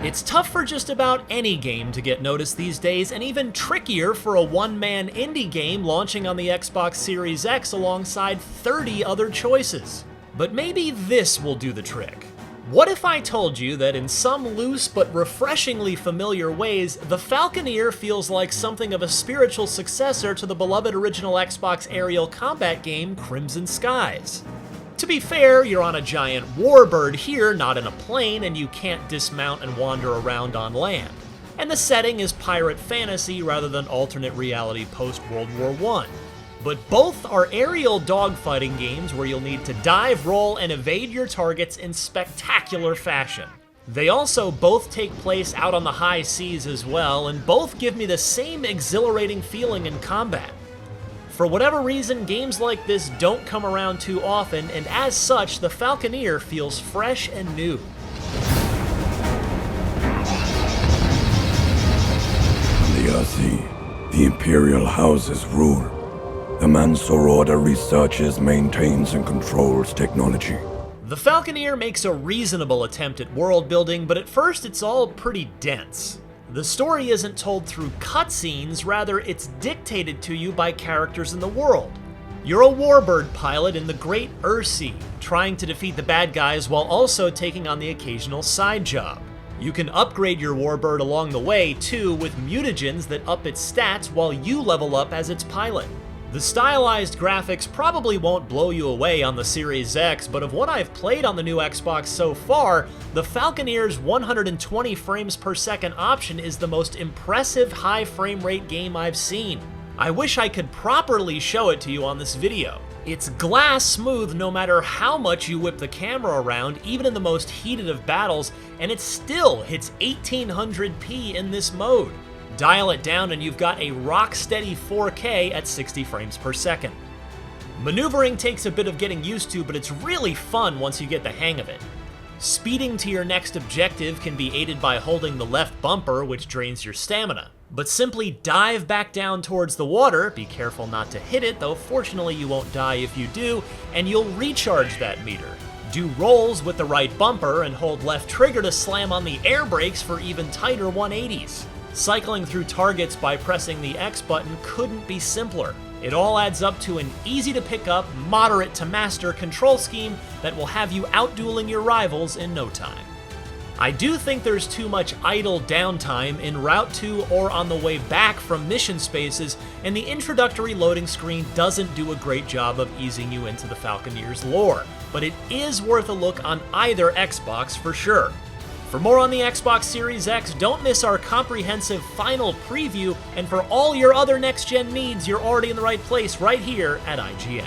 It's tough for just about any game to get noticed these days, and even trickier for a one-man indie game launching on the Xbox Series X alongside 30 other choices. But maybe this will do the trick. What if I told you that in some loose but refreshingly familiar ways, the Falconeer feels like something of a spiritual successor to the beloved original Xbox aerial combat game Crimson Skies? To be fair, you're on a giant warbird here, not in a plane, and you can't dismount and wander around on land. And the setting is pirate fantasy rather than alternate reality post-World War I. But both are aerial dogfighting games where you'll need to dive, roll, and evade your targets in spectacular fashion. They also both take place out on the high seas as well, and both give me the same exhilarating feeling in combat. For whatever reason, games like this don't come around too often, and as such, the Falconeer feels fresh and new. On the Earth, the Imperial houses rule. The Mansour Order researches, maintains, and controls technology. The Falconeer makes a reasonable attempt at world building, but at first it's all pretty dense. The story isn't told through cutscenes, rather it's dictated to you by characters in the world. You're a warbird pilot in the Great Ursi, trying to defeat the bad guys while also taking on the occasional side job. You can upgrade your warbird along the way, too, with mutagens that up its stats while you level up as its pilot. The stylized graphics probably won't blow you away on the Series X, but of what I've played on the new Xbox so far, the Falconeer's 120 frames per second option is the most impressive high frame rate game I've seen. I wish I could properly show it to you on this video. It's glass smooth no matter how much you whip the camera around, even in the most heated of battles, and it still hits 1800p in this mode. Dial it down and you've got a rock-steady 4K at 60 frames per second. Maneuvering takes a bit of getting used to, but it's really fun once you get the hang of it. Speeding to your next objective can be aided by holding the left bumper, which drains your stamina. But simply dive back down towards the water, be careful not to hit it, though fortunately you won't die if you do, and you'll recharge that meter. Do rolls with the right bumper and hold left trigger to slam on the air brakes for even tighter 180s. Cycling through targets by pressing the X button couldn't be simpler. It all adds up to an easy to pick up, moderate to master control scheme that will have you outdueling your rivals in no time. I do think there's too much idle downtime en route to or on the way back from mission spaces, and the introductory loading screen doesn't do a great job of easing you into the Falconeer's lore, but it is worth a look on either Xbox for sure. For more on the Xbox Series X, don't miss our comprehensive final preview, and for all your other next-gen needs, you're already in the right place right here at IGN.